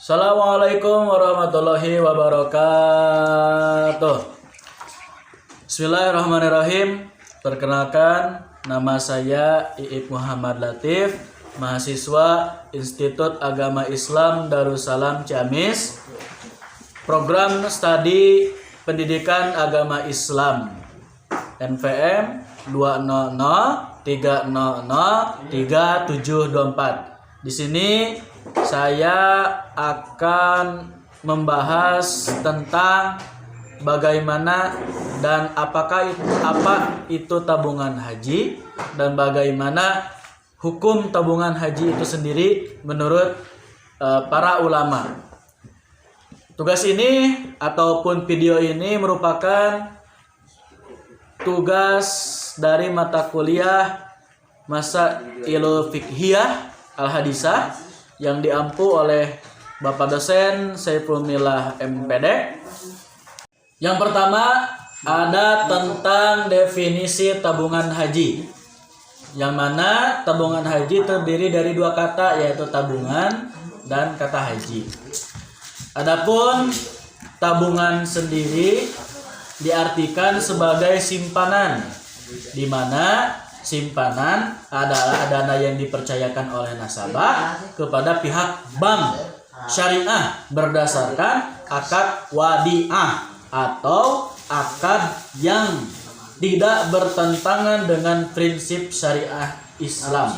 Assalamualaikum warahmatullahi wabarakatuh. Bismillahirrahmanirrahim. Perkenalkan, nama saya Iip Muhammad Latif, mahasiswa Institut Agama Islam Darussalam Ciamis, program studi Pendidikan Agama Islam NVM 200300374. Di sini saya akan membahas tentang bagaimana dan apa itu tabungan haji dan bagaimana hukum tabungan haji itu sendiri menurut para ulama. Tugas ini ataupun video ini merupakan tugas dari mata kuliah Masailul Fiqhiyah Al-Hadisah yang diampu oleh Bapak dosen Saiful Milah MPD. Yang pertama ada tentang definisi tabungan haji, yang mana tabungan haji terdiri dari dua kata, yaitu tabungan dan kata haji. Adapun tabungan sendiri diartikan sebagai simpanan, di mana simpanan adalah dana yang dipercayakan oleh nasabah kepada pihak bank syariah berdasarkan akad wadiah atau akad yang tidak bertentangan dengan prinsip syariah Islam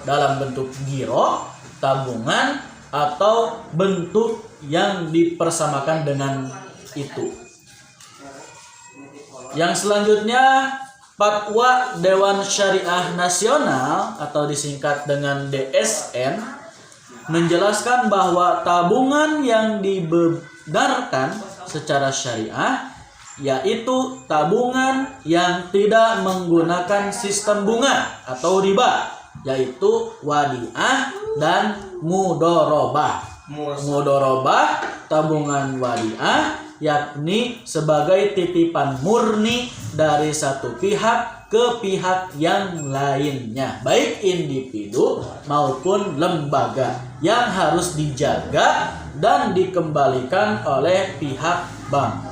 dalam bentuk giro, tabungan, atau bentuk yang dipersamakan dengan itu. Yang selanjutnya, Fatwa Dewan Syariah Nasional atau disingkat dengan DSN menjelaskan bahwa tabungan yang dibedarkan secara syariah yaitu tabungan yang tidak menggunakan sistem bunga atau riba, yaitu wadiah dan mudorobah. Mudorobah, tabungan wadiah, yakni sebagai titipan murni dari satu pihak ke pihak yang lainnya, baik individu maupun lembaga, yang harus dijaga dan dikembalikan oleh pihak bank.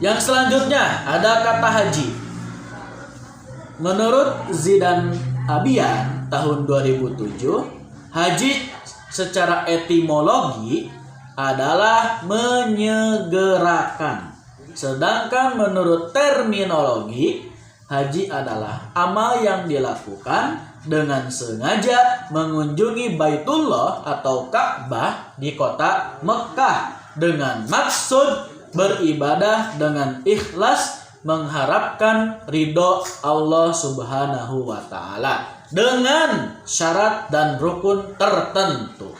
Yang selanjutnya ada kata haji. Menurut Zidan Abian tahun 2007, haji secara etimologi adalah menyegerakan. Sedangkan menurut terminologi, haji adalah amal yang dilakukan dengan sengaja mengunjungi Baitullah atau Ka'bah di kota Mekkah dengan maksud beribadah dengan ikhlas mengharapkan ridho Allah Subhanahu wa Ta'ala dengan syarat dan rukun tertentu.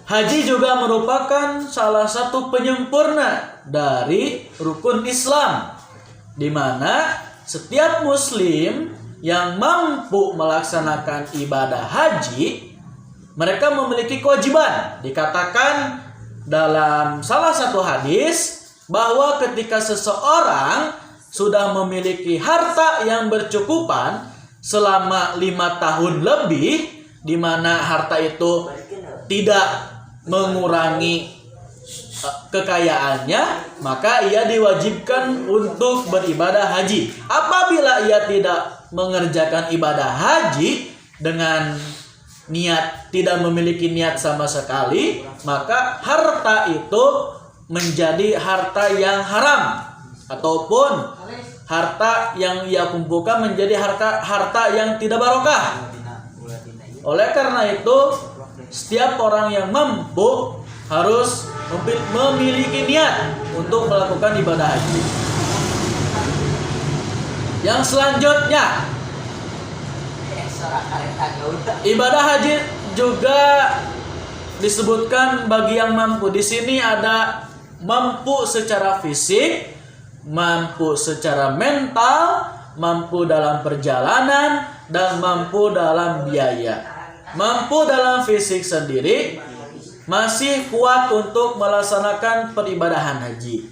Haji juga merupakan salah satu penyempurna dari rukun Islam, di mana setiap muslim yang mampu melaksanakan ibadah haji, mereka memiliki kewajiban. Dikatakan dalam salah satu hadis bahwa ketika seseorang sudah memiliki harta yang bercukupan selama 5 tahun lebih, di mana harta itu tidak mengurangi kekayaannya, maka ia diwajibkan untuk beribadah haji. Apabila ia tidak mengerjakan ibadah haji dengan niat, tidak memiliki niat sama sekali, maka harta itu menjadi harta yang haram, ataupun harta yang ia kumpulkan menjadi harta yang tidak barokah. Oleh karena itu, setiap orang yang mampu harus memiliki niat untuk melakukan ibadah haji. Yang selanjutnya, ibadah haji juga disebutkan bagi yang mampu. Di sini ada mampu secara fisik, mampu secara mental, mampu dalam perjalanan, dan mampu dalam biaya. Mampu dalam fisik sendiri masih kuat untuk melaksanakan peribadahan haji.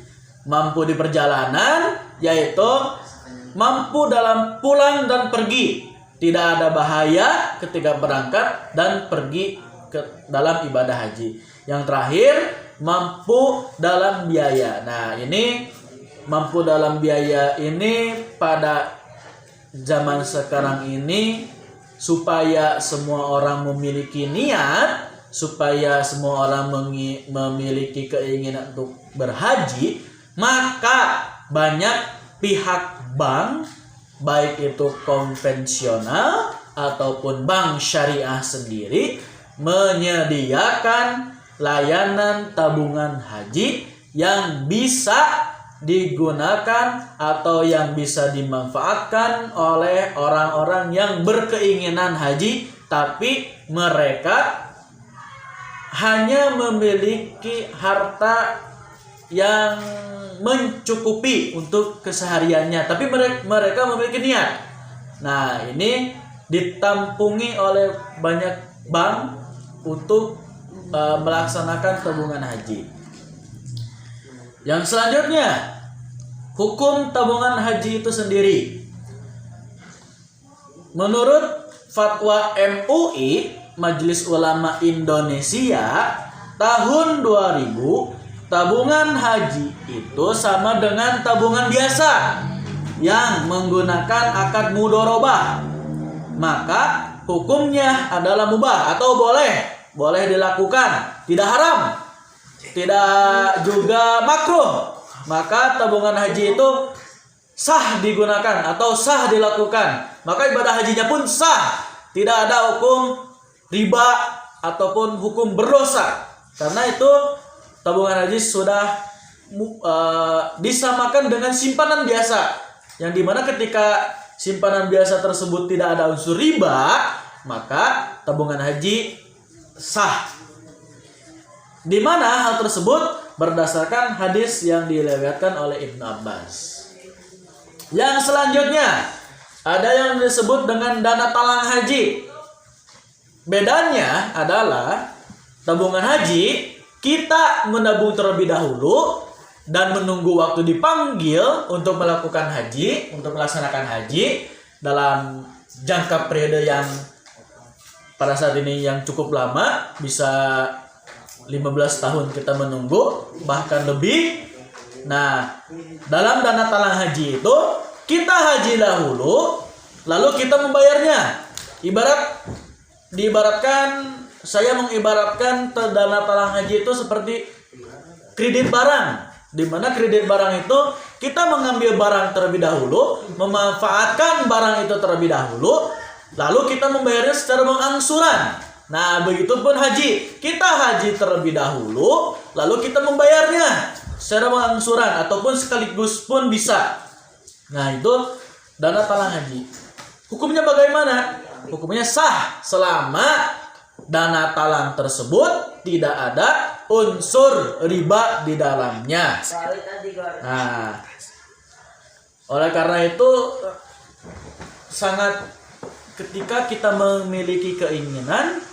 Mampu di perjalanan yaitu mampu dalam pulang dan pergi. tidak ada bahaya ketika berangkat dan pergi ke dalam ibadah haji. Yang terakhir, mampu dalam biaya. Nah, ini mampu dalam biaya ini pada zaman sekarang ini supaya semua orang memiliki niat, supaya semua orang memiliki keinginan untuk berhaji, maka banyak pihak bank, baik itu konvensional ataupun bank syariah sendiri, menyediakan layanan tabungan haji yang bisa digunakan atau yang bisa dimanfaatkan oleh orang-orang yang berkeinginan haji, tapi mereka hanya memiliki harta yang mencukupi untuk kesehariannya, tapi mereka memiliki niat. Nah, ini ditampungi oleh banyak bank untuk melaksanakan tabungan haji. Yang selanjutnya, hukum tabungan haji itu sendiri. Menurut fatwa MUI, Majelis Ulama Indonesia, tahun 2000, tabungan haji itu sama dengan tabungan biasa yang menggunakan akad mudorobah. Maka hukumnya adalah mubah atau boleh dilakukan, tidak haram, tidak juga makruh. Maka tabungan haji itu sah digunakan atau sah dilakukan. Maka ibadah hajinya pun sah, tidak ada hukum riba ataupun hukum berdosa. Karena itu tabungan haji sudah disamakan dengan simpanan biasa, yang dimana ketika simpanan biasa tersebut tidak ada unsur riba, maka tabungan haji sah. Di mana hal tersebut berdasarkan hadis yang diriwayatkan oleh Ibnu Abbas. Yang selanjutnya ada yang disebut dengan dana talang haji. Bedanya adalah tabungan haji kita menabung terlebih dahulu dan menunggu waktu dipanggil untuk melakukan haji, untuk melaksanakan haji dalam jangka periode yang pada saat ini yang cukup lama, bisa 15 tahun kita menunggu, bahkan lebih. Nah, dalam dana talang haji itu kita haji dahulu, lalu kita membayarnya. Diibaratkan, saya mengibaratkan dana talang haji itu seperti kredit barang, di mana kredit barang itu kita mengambil barang terlebih dahulu, memanfaatkan barang itu terlebih dahulu, lalu kita membayarnya secara mengangsuran. Nah, begitupun haji, kita haji terlebih dahulu, lalu kita membayarnya secara mengangsuran ataupun sekaligus pun bisa. Nah, itu dana talang haji. Hukumnya bagaimana? Hukumnya sah selama dana talang tersebut tidak ada unsur riba di dalamnya. Nah, oleh karena itu sangat, ketika kita memiliki keinginan,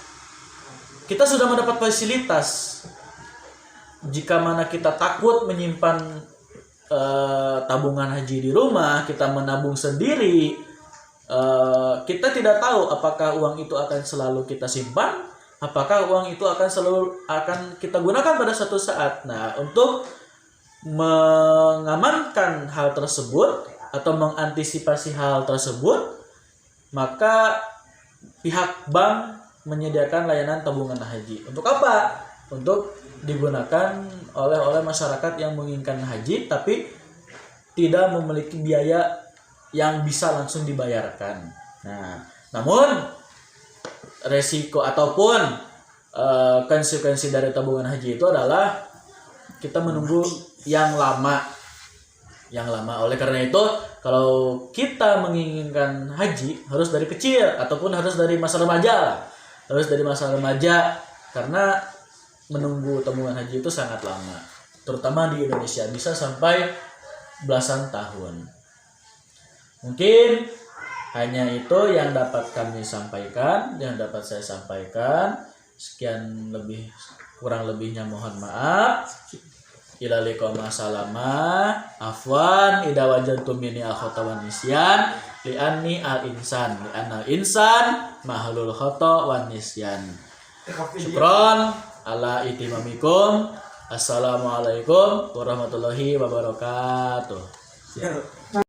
kita sudah mendapat fasilitas. Jika mana kita takut menyimpan tabungan haji di rumah, kita menabung sendiri, kita tidak tahu apakah uang itu akan selalu kita simpan, apakah uang itu akan kita gunakan pada suatu saat. Nah, untuk mengamankan hal tersebut atau mengantisipasi hal tersebut, maka pihak bank menyediakan layanan tabungan haji. Untuk apa? Untuk digunakan oleh masyarakat yang menginginkan haji tapi tidak memiliki biaya yang bisa langsung dibayarkan. Nah, namun resiko ataupun konsekuensi dari tabungan haji itu adalah kita menunggu yang lama. Oleh karena itu, kalau kita menginginkan haji harus dari kecil ataupun harus dari masa remaja. Karena menunggu tabungan haji itu sangat lama, terutama di Indonesia bisa sampai belasan tahun. Mungkin hanya itu yang dapat kami sampaikan, yang dapat saya sampaikan. Sekian, kurang lebihnya mohon maaf. Ila liqa ma salama afwan ida wajantum mini akhatan nisyan. li'anni al-insan li'anna al-insan mahlul khata' wan nisyan. Syukron ala itimamikum. Assalamualaikum warahmatullahi wabarakatuh.